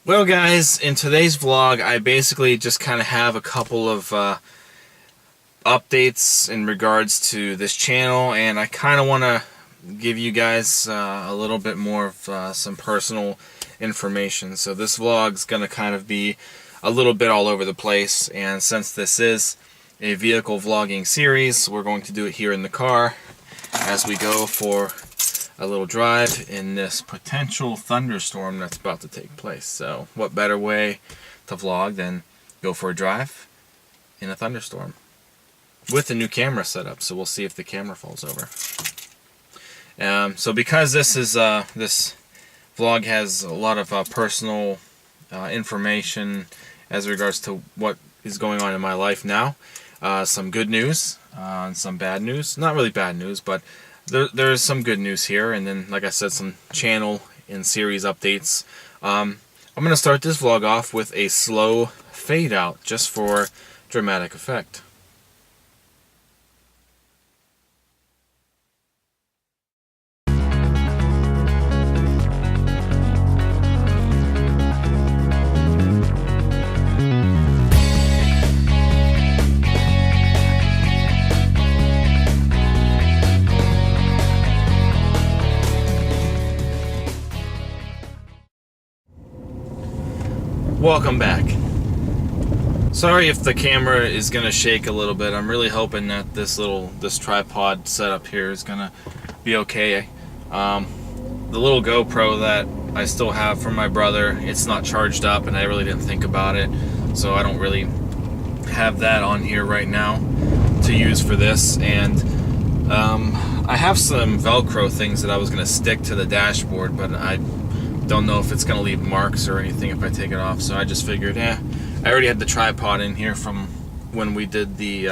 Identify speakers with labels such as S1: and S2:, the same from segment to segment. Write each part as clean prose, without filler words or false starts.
S1: Well guys, in today's vlog I basically just kind of have a couple of updates in regards to this channel, and I kind of want to give you guys a little bit more of some personal information. So this vlog's going to kind of be a little bit all over the place, and since this is a vehicle vlogging series, we're going to do it here in the car as we go for a little drive in this potential thunderstorm that's about to take place. So what better way to vlog than go for a drive in a thunderstorm with a new camera setup. So we'll see if the camera falls over. So because this vlog has a lot of personal information as regards to what is going on in my life now, some good news and some bad news. Not really bad news, but there is some good news here, and then, like I said, some channel and series updates. I'm going to start this vlog off with a slow fade out, just for dramatic effect. Welcome back. Sorry if the camera is gonna shake a little bit. I'm really hoping that this tripod setup here is gonna be okay. The little GoPro that I still have from my brother, it's not charged up, and I really didn't think about it, so I don't really have that on here right now to use for this. And I have some Velcro things that I was gonna stick to the dashboard, but I don't know if it's gonna leave marks or anything if I take it off, so I just figured, I already had the tripod in here from when we did the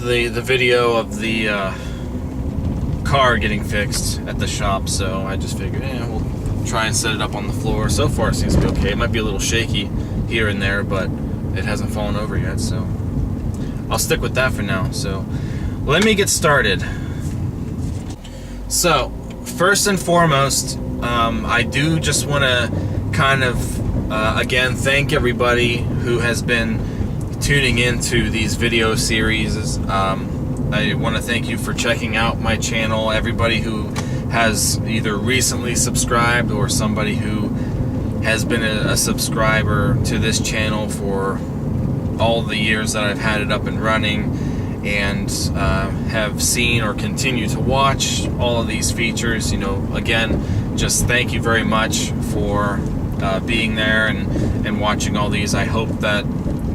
S1: video of the car getting fixed at the shop, so I just figured, we'll try and set it up on the floor. So far it seems to be okay. It might be a little shaky here and there, but it hasn't fallen over yet, so I'll stick with that for now. So let me get started. So first and foremost, I do just want to kind of, again, thank everybody who has been tuning into these video series. I want to thank you for checking out my channel. Everybody who has either recently subscribed or somebody who has been a subscriber to this channel for all the years that I've had it up and running, and have seen or continue to watch all of these features. Again, just thank you very much for being there and watching all these. I hope that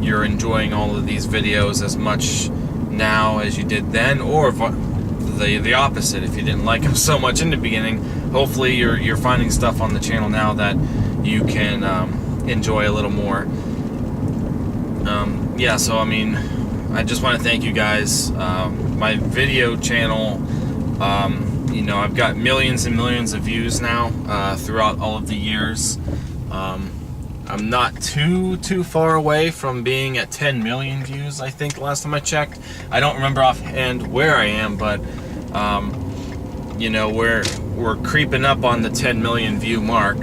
S1: you're enjoying all of these videos as much now as you did then, or the opposite. If you didn't like them so much in the beginning, hopefully you're finding stuff on the channel now that you can enjoy a little more. So I mean, I just want to thank you guys. My video channel, I've got millions and millions of views now throughout all of the years. I'm not too far away from being at 10 million views, I think, last time I checked. I don't remember offhand where I am, but we're creeping up on the 10 million view mark,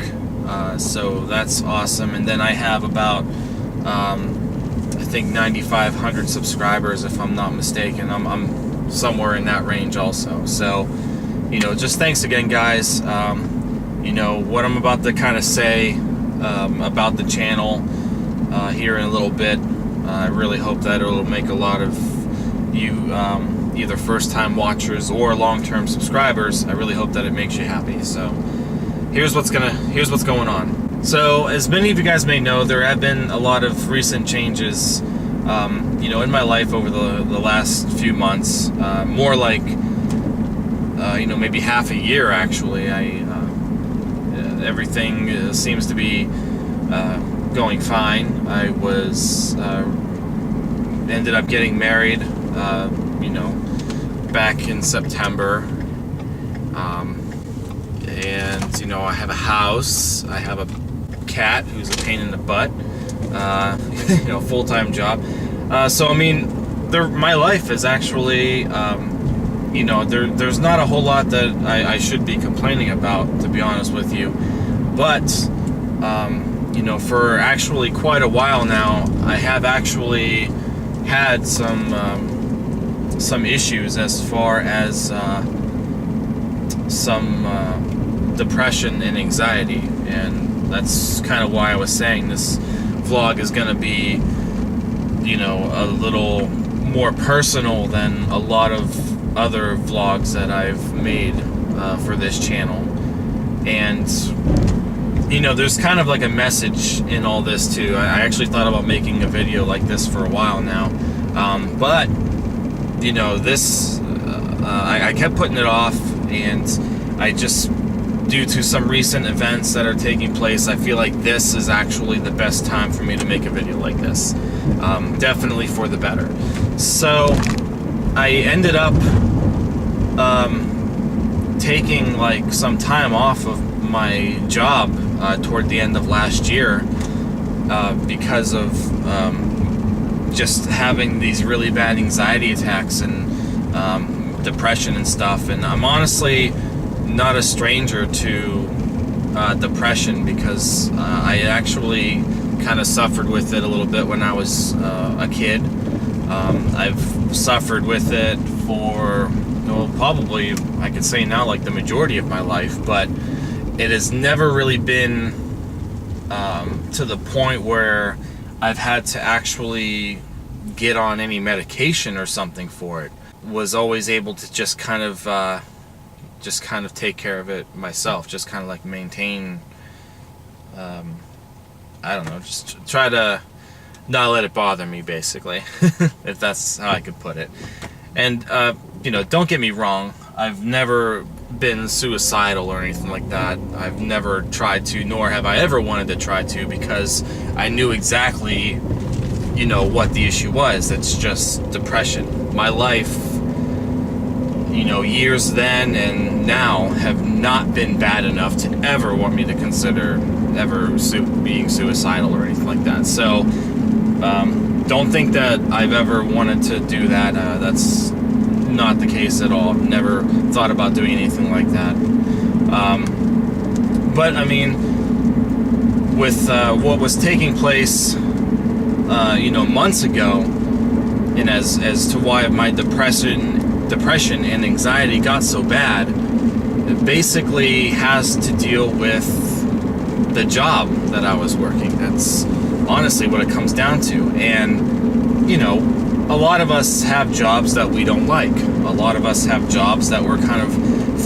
S1: so that's awesome. And then I have about I think 9,500 subscribers, if I'm not mistaken. I'm somewhere in that range also. So, just thanks again, guys. What I'm about to kind of say about the channel here in a little bit, I really hope that it'll make a lot of you either first-time watchers or long-term subscribers. I really hope that it makes you happy. So here's what's going on. So, as many of you guys may know, there have been a lot of recent changes, in my life over the last few months. More like, maybe half a year, actually. Everything seems to be going fine. I ended up getting married, back in September. And I have a house, I have a cat who's a pain in the butt, full-time job. So I mean, my life is actually, there's not a whole lot that I should be complaining about, to be honest with you. But you know, for actually quite a while now, I have actually had some issues as far as some depression and anxiety, and that's kind of why I was saying this vlog is going to be, you know, a little more personal than a lot of other vlogs that I've made for this channel. And you know, there's kind of like a message in all this too. I actually thought about making a video like this for a while now, but you know, this I kept putting it off, and I just, due to some recent events that are taking place, I feel like this is actually the best time for me to make a video like this. Definitely for the better. So I ended up taking like some time off of my job toward the end of last year because of just having these really bad anxiety attacks and depression and stuff. And I'm honestly not a stranger to depression, because I actually kind of suffered with it a little bit when I was a kid. I've suffered with it for, well, probably I could say now like the majority of my life, but it has never really been to the point where I've had to actually get on any medication or something for it. Was always able to just kind of take care of it myself, just kind of like maintain, I don't know, just try to not let it bother me, basically, if that's how I could put it. And you know, don't get me wrong, I've never been suicidal or anything like that. I've never tried to, nor have I ever wanted to try to, because I knew exactly, you know, what the issue was. It's just depression. My life, you know, years then and now have not been bad enough to ever want me to consider ever being suicidal or anything like that. So don't think that I've ever wanted to do that. That's not the case at all. I've never thought about doing anything like that. But I mean, with what was taking place, you know, months ago, and as to why my depression and anxiety got so bad, it basically has to deal with the job that I was working. That's honestly what it comes down to. And you know, a lot of us have jobs that we don't like. A lot of us have jobs that we're kind of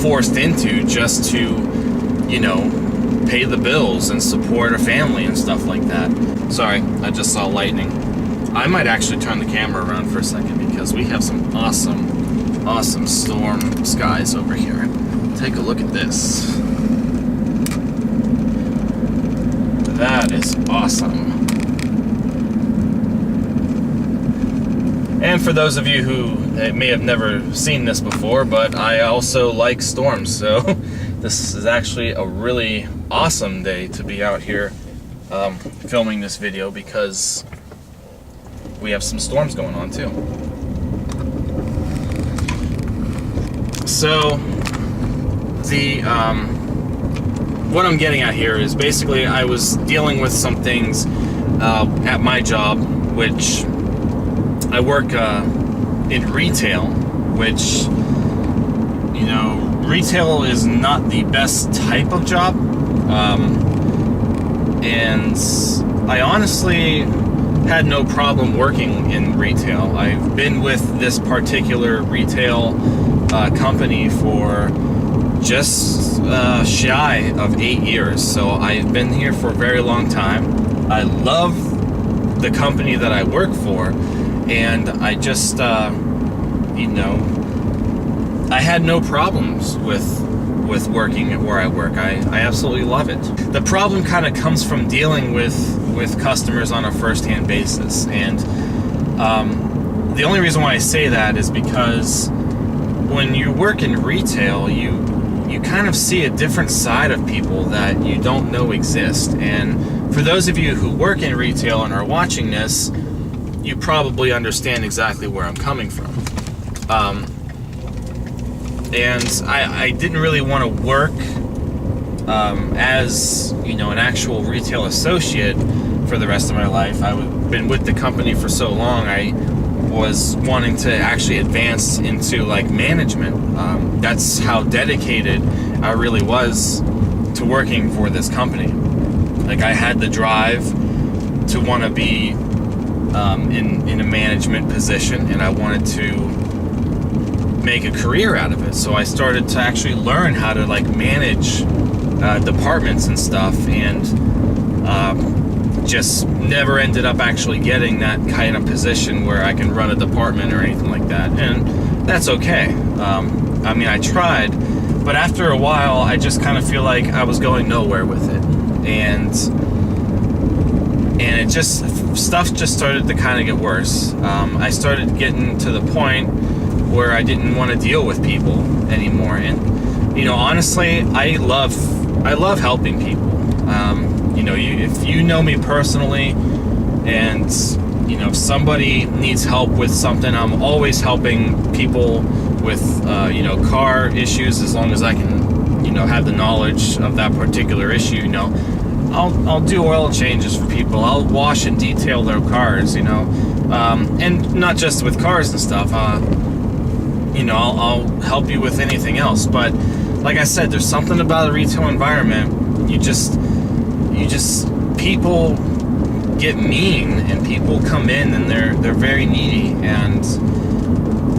S1: forced into just to, you know, pay the bills and support a family and stuff like that. Sorry, I just saw lightning. I might actually turn the camera around for a second, because we have some awesome storm skies over here. Take a look at this. That is awesome. And for those of you who may have never seen this before, but I also like storms, so this is actually a really awesome day to be out here filming this video, because we have some storms going on too. So the what I'm getting at here is basically I was dealing with some things at my job, which I work in retail, which, you know, retail is not the best type of job, and I honestly had no problem working in retail. I've been with this particular retail company for just shy of 8 years, so I've been here for a very long time. I love the company that I work for, and I just, you know, I had no problems with working at where I work. I absolutely love it. The problem kind of comes from dealing with customers on a first-hand basis, and the only reason why I say that is because when you work in retail, you kind of see a different side of people that you don't know exist. And for those of you who work in retail and are watching this, you probably understand exactly where I'm coming from. And I didn't really want to work as an actual retail associate for the rest of my life. I've been with the company for so long. I was wanting to actually advance into like management. That's how dedicated I really was to working for this company. Like, I had the drive to want to be in a management position, and I wanted to make a career out of it. So I started to actually learn how to like manage departments and stuff, and just never ended up actually getting that kind of position where I can run a department or anything like that. And that's okay. I mean, I tried, but after a while, I just kind of feel like I was going nowhere with it. And stuff just started to kind of get worse. I started getting to the point where I didn't want to deal with people anymore. And, honestly, I love helping people. If you know me personally, and if somebody needs help with something, I'm always helping people with car issues, as long as I can have the knowledge of that particular issue. I'll do oil changes for people. I'll wash and detail their cars, and not just with cars and stuff. I'll help you with anything else. But like I said, there's something about a retail environment. People get mean, and people come in and they're very needy. And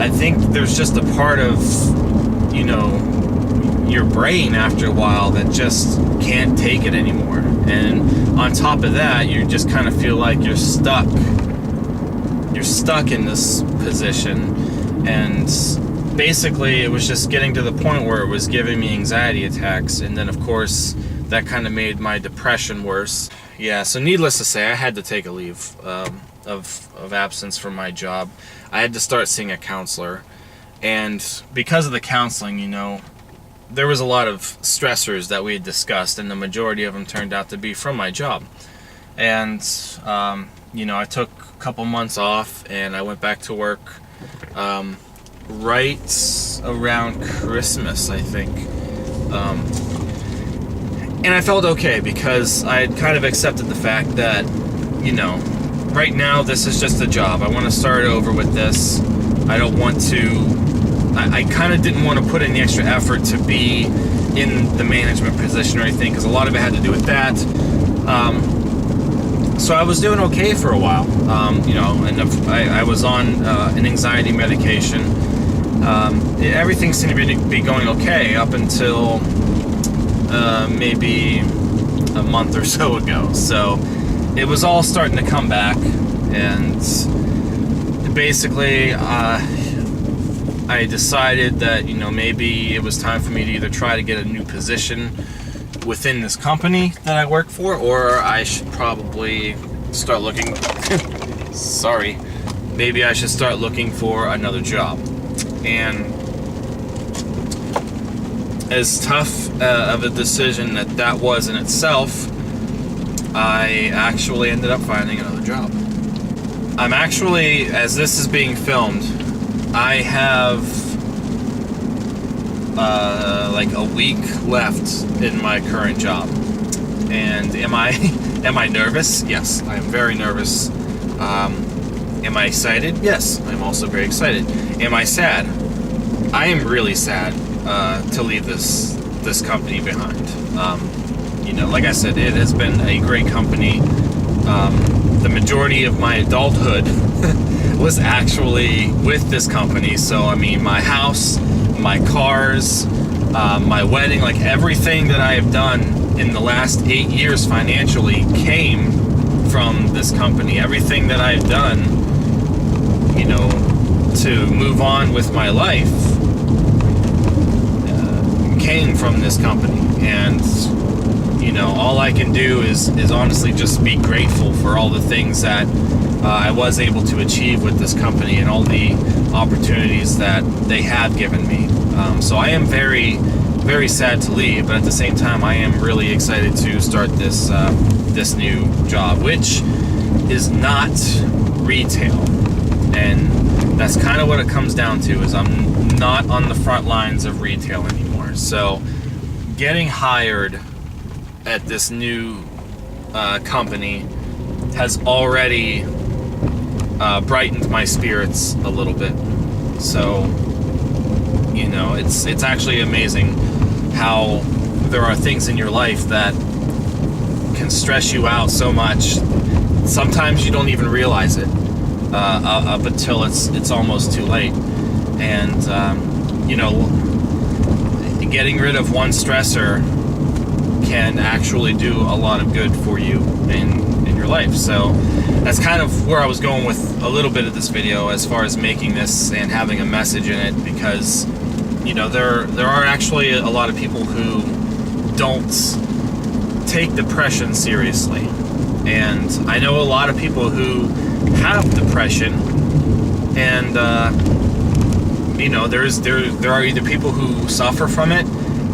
S1: I think there's just a part of your brain after a while that just can't take it anymore. And on top of that, you just kind of feel like you're stuck in this position. And basically it was just getting to the point where it was giving me anxiety attacks. And then of course that kind of made my depression worse. Yeah, so needless to say, I had to take a leave of absence from my job. I had to start seeing a counselor. And because of the counseling, there was a lot of stressors that we had discussed, and the majority of them turned out to be from my job. And, I took a couple months off, and I went back to work right around Christmas, I think. And I felt okay, because I had kind of accepted the fact that, right now this is just a job. I want to start over with this. I don't want to... I kind of didn't want to put in the extra effort to be in the management position or anything, because a lot of it had to do with that. So I was doing okay for a while, and I was on an anxiety medication. Everything seemed to be going okay up until maybe a month or so ago. So it was all starting to come back, and basically I decided that maybe it was time for me to either try to get a new position within this company that I work for, or I should probably start looking maybe I should start looking for another job. And as tough of a decision that was in itself, I actually ended up finding another job. I'm actually, as this is being filmed, I have like a week left in my current job. And am I nervous? Yes, I am very nervous. Am I excited? Yes, I'm also very excited. Am I sad? I am really sad to leave this company behind. Like I said, it has been a great company. The majority of my adulthood was actually with this company. So, I mean, my house, my cars, my wedding, like everything that I have done in the last 8 years financially came from this company. Everything that I've done, to move on with my life came from this company. And all I can do is honestly just be grateful for all the things that I was able to achieve with this company and all the opportunities that they have given me. So I am very, very sad to leave, but at the same time, I am really excited to start this new job, which is not retail. And that's kind of what it comes down to, is I'm not on the front lines of retail anymore. So getting hired at this new company has already brightened my spirits a little bit. So, you know, it's actually amazing how there are things in your life that can stress you out so much. Sometimes you don't even realize it up until it's almost too late. And you know, getting rid of one stressor can actually do a lot of good for you in your life. So that's kind of where I was going with a little bit of this video, as far as making this and having a message in it, because, you know, there are actually a lot of people who don't take depression seriously. And I know a lot of people who have depression, and you know, there are either people who suffer from it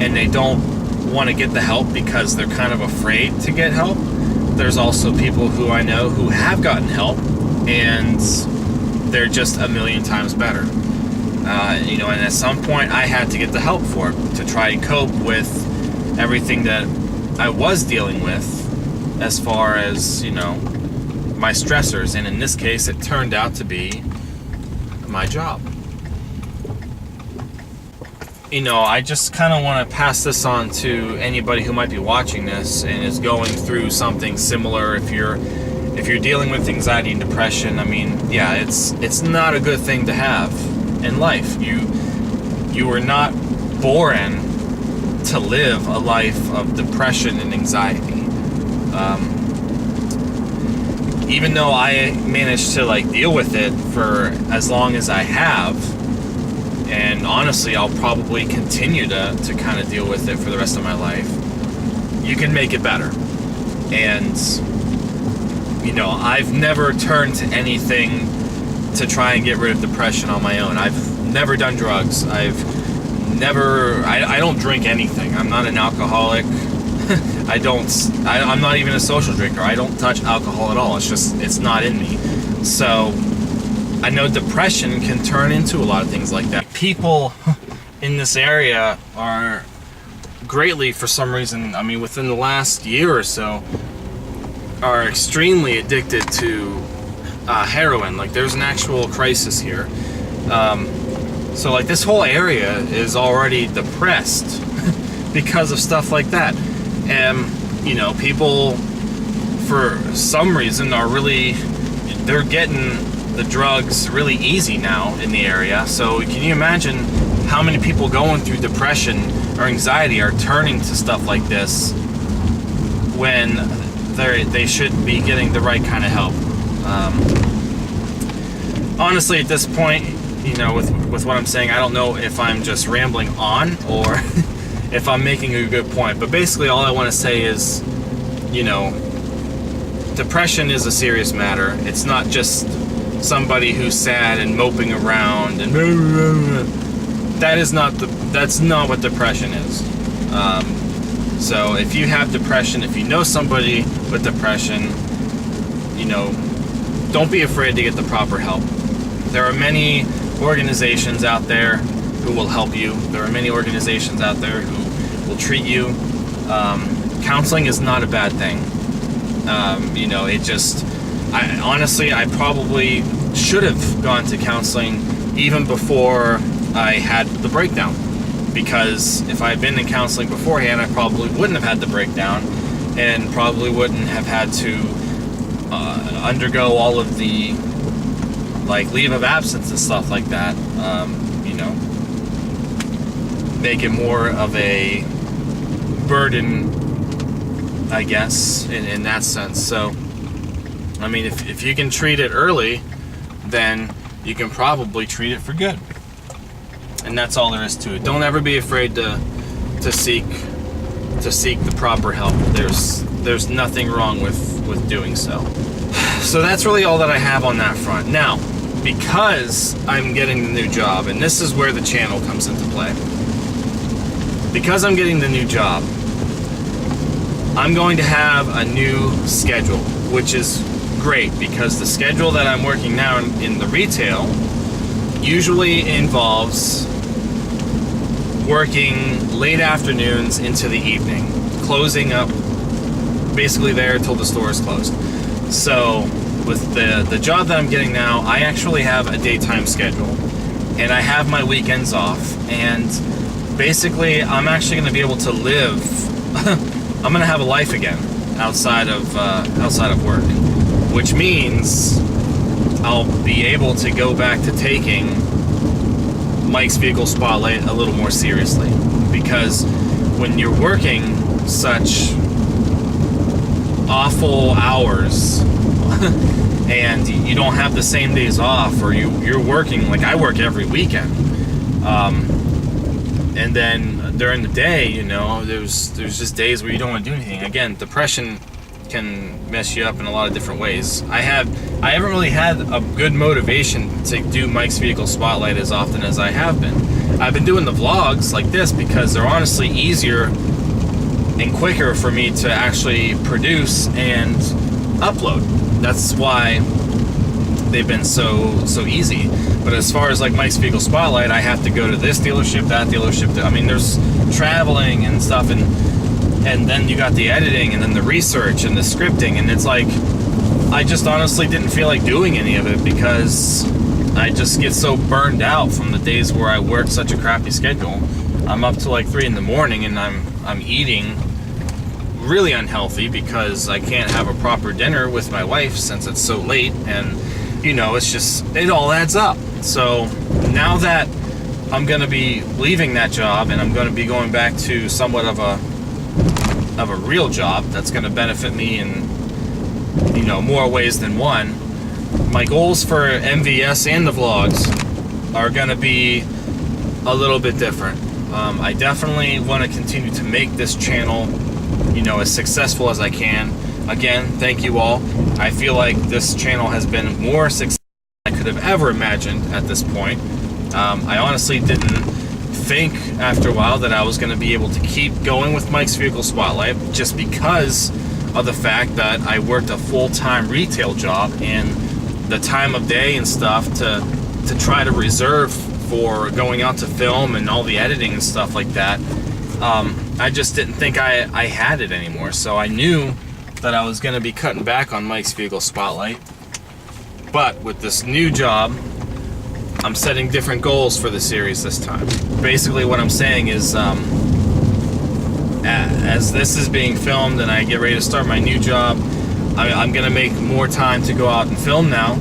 S1: and they don't want to get the help because they're kind of afraid to get help. There's also people who I know who have gotten help and they're just a million times better. You know, and at some point I had to get the help for it to try and cope with everything that I was dealing with, as far as, you know, my stressors. And in this case, it turned out to be my job. You know, I just kind of want to pass this on to anybody who might be watching this and is going through something similar. If you're dealing with anxiety and depression, I mean, yeah, it's not a good thing to have in life. You are not born to live a life of depression and anxiety. Even though I managed to like deal with it for as long as I have, and honestly I'll probably continue to kind of deal with it for the rest of my life, you can make it better. And you know, I've never turned to anything to try and get rid of depression on my own. I've never done drugs. I don't drink anything. I'm not an alcoholic. I'm not even a social drinker. I don't touch alcohol at all. It's not in me. So I know depression can turn into a lot of things like that. People in this area are greatly, for some reason, I mean, within the last year or so, are extremely addicted to heroin. Like, there's an actual crisis here. So like this whole area is already depressed because of stuff like that. And you know, people for some reason they're getting the drugs really easy now in the area. So can you imagine how many people going through depression or anxiety are turning to stuff like this when they should be getting the right kind of help? Honestly, at this point, you know, with what I'm saying, I don't know if I'm just rambling on or if I'm making a good point. But basically all I want to say is, you know, depression is a serious matter. It's not just somebody who's sad and moping around and that's not what depression is. So if you have depression, if you know somebody with depression, you know, don't be afraid to get the proper help. There are many organizations out there who will help you. There are many organizations out there who will treat you. Counseling is not a bad thing. You know, I probably should have gone to counseling even before I had the breakdown, because if I had been in counseling beforehand, I probably wouldn't have had the breakdown and probably wouldn't have had to undergo all of the like leave of absence and stuff like that. You know, make it more of a burden, I guess, in that sense. So I mean, if you can treat it early, then you can probably treat it for good. And that's all there is to it. Don't ever be afraid to seek the proper help. There's nothing wrong with doing so. So that's really all that I have on that front. Now, because I'm getting the new job, and this is where the channel comes into play. Because I'm getting the new job, I'm going to have a new schedule, which is great, because the schedule that I'm working now in the retail usually involves working late afternoons into the evening, closing up basically there till the store is closed. So with the job that I'm getting now, I actually have a daytime schedule, and I have my weekends off, and basically I'm actually going to be able to live. I'm going to have a life again outside of work, which means I'll be able to go back to taking Mike's Vehicle Spotlight a little more seriously, because when you're working such awful hours and you don't have the same days off, or you're working, like I work every weekend, and then during the day, you know, there's just days where you don't want to do anything. Again, depression can mess you up in a lot of different ways. I haven't really had a good motivation to do Mike's Vehicle Spotlight as often as I have been. I've been doing the vlogs like this because they're honestly easier and quicker for me to actually produce and upload. That's why they've been so easy. But as far as like Mike's Vehicle Spotlight, I have to go to this dealership, that dealership. I mean, there's traveling and stuff, and then you got the editing, and then the research and the scripting, and it's like I just honestly didn't feel like doing any of it because I just get so burned out from the days where I work such a crappy schedule. I'm up to like 3 in the morning, and I'm eating really unhealthy because I can't have a proper dinner with my wife since it's so late, and you know, it's just, it all adds up. So now that I'm going to be leaving that job and I'm going to be going back to somewhat of a real job that's going to benefit me in, you know, more ways than one, my goals for MVS and the vlogs are going to be a little bit different. I definitely want to continue to make this channel, you know, as successful as I can. Again, thank you all. I feel like this channel has been more successful than I could have ever imagined at this point. I honestly didn't think after a while that I was going to be able to keep going with Mike's Vehicle Spotlight, just because of the fact that I worked a full-time retail job, and the time of day and stuff to try to reserve for going out to film and all the editing and stuff like that. I just didn't think I had it anymore. So I knew that I was going to be cutting back on Mike's Vehicle Spotlight. But with this new job, I'm setting different goals for the series this time. Basically what I'm saying is, as this is being filmed and I get ready to start my new job, I'm going to make more time to go out and film now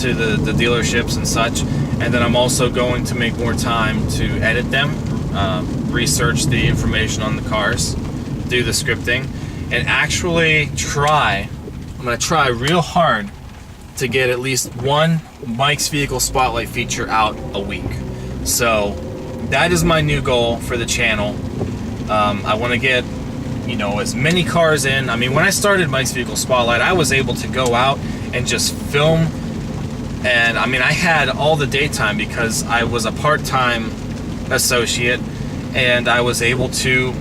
S1: to the dealerships and such. And then I'm also going to make more time to edit them, research the information on the cars, do the scripting, and actually I'm going to try real hard to get at least one Mike's Vehicle Spotlight feature out a week. So that is my new goal for the channel. I want to get, you know, as many cars in. I mean, when I started Mike's Vehicle Spotlight, I was able to go out and just film. And I mean, I had all the daytime because I was a part-time associate, and I was able to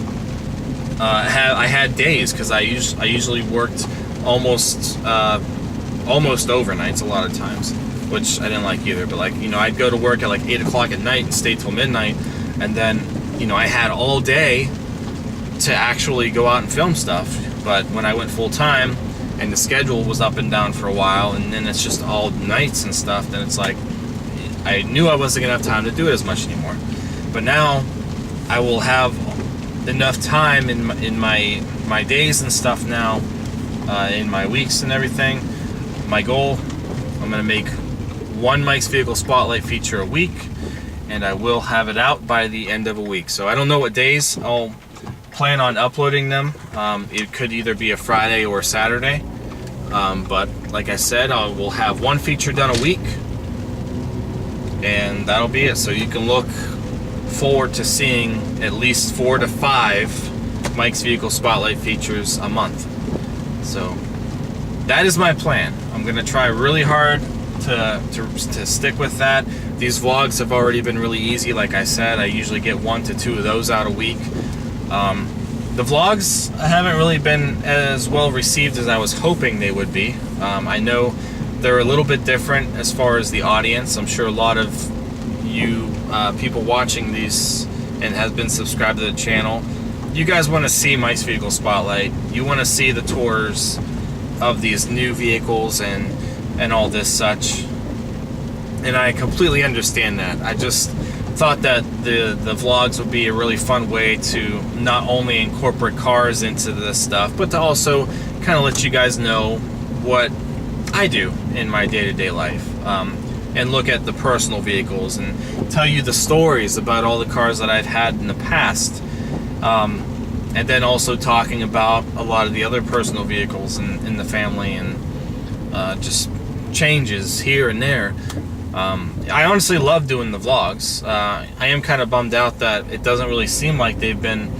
S1: I had days because I usually worked almost overnights a lot of times, which I didn't like either. But like, you know, I'd go to work at like 8 o'clock at night and stay till midnight, and then, you know, I had all day to actually go out and film stuff. But when I went full time and the schedule was up and down for a while, and then it's just all nights and stuff, then it's like I knew I wasn't gonna have time to do it as much anymore. But now I will have enough time in my days and stuff now, in my weeks and everything. My goal, I'm gonna make one Mike's Vehicle Spotlight feature a week, and I will have it out by the end of a week. So I don't know what days I'll plan on uploading them. It could either be a Friday or a Saturday, but like I said, I will have one feature done a week, and that'll be it. So you can look forward to seeing at least 4 to 5 Mike's Vehicle Spotlight features a month. So that is my plan. I'm gonna try really hard to stick with that. These vlogs have already been really easy. Like I said, I usually get 1 to 2 of those out a week. The vlogs haven't really been as well received as I was hoping they would be. I know they're a little bit different as far as the audience. I'm sure a lot of you people watching these and have been subscribed to the channel you guys want to see Mike's Vehicle Spotlight. You want to see the tours of these new vehicles and all this such. And I completely understand that. I just thought that the vlogs would be a really fun way to not only incorporate cars into this stuff, but to also kind of let you guys know what I do in my day-to-day life, and look at the personal vehicles and tell you the stories about all the cars that I've had in the past, and then also talking about a lot of the other personal vehicles in the family, and just changes here and there. I honestly love doing the vlogs. I am kind of bummed out that it doesn't really seem like they've been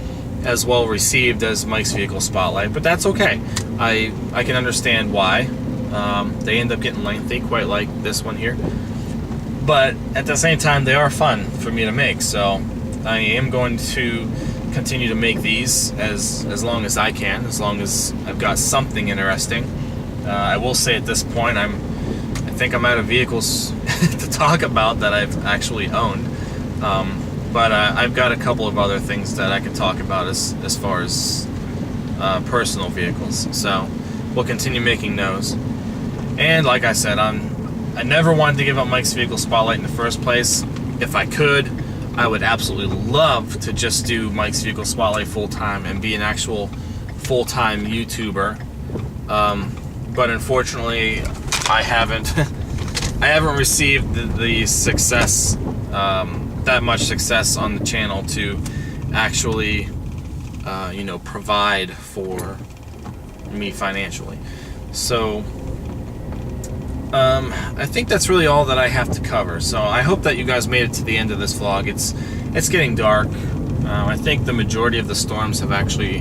S1: as well received as Mike's Vehicle Spotlight, but that's okay. I can understand why. They end up getting lengthy, quite like this one here. But at the same time, they are fun for me to make, so I am going to continue to make these as long as I can, as long as I've got something interesting. I will say at this point, I think I'm out of vehicles to talk about that I've actually owned. But I've got a couple of other things that I can talk about as far as personal vehicles. So we'll continue making those. And like I said, I never wanted to give up Mike's Vehicle Spotlight in the first place. If I could, I would absolutely love to just do Mike's Vehicle Spotlight full-time and be an actual full-time YouTuber. But unfortunately, I haven't received the success, that much success on the channel to actually, provide for me financially. So, I think that's really all that I have to cover. So I hope that you guys made it to the end of this vlog. It's getting dark. I think the majority of the storms have actually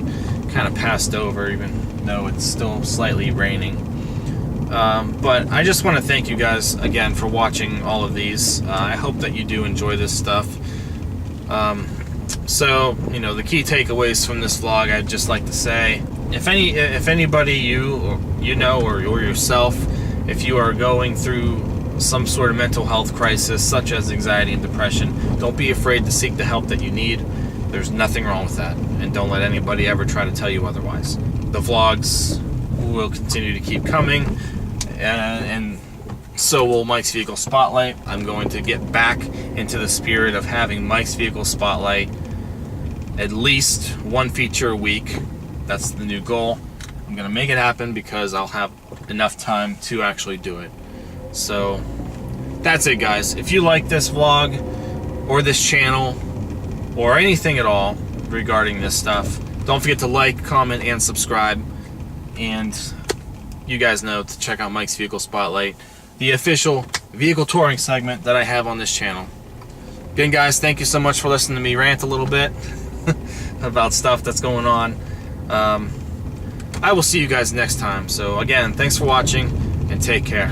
S1: kind of passed over, even though it's still slightly raining. But I just want to thank you guys again for watching all of these. I hope that you do enjoy this stuff. So, the key takeaways from this vlog, I'd just like to say, if anybody you know or yourself, if you are going through some sort of mental health crisis, such as anxiety and depression, don't be afraid to seek the help that you need. There's nothing wrong with that, and don't let anybody ever try to tell you otherwise. The vlogs will continue to keep coming, and so will Mike's Vehicle Spotlight. I'm going to get back into the spirit of having Mike's Vehicle Spotlight at least one feature a week. That's the new goal. I'm going to make it happen because I'll have enough time to actually do it. So that's it, guys. If you like this vlog or this channel or anything at all regarding this stuff, don't forget to like, comment, and subscribe. And you guys know to check out Mike's Vehicle Spotlight, the official vehicle touring segment that I have on this channel. Again, guys, thank you so much for listening to me rant a little bit about stuff that's going on. I will see you guys next time. So again, thanks for watching and take care.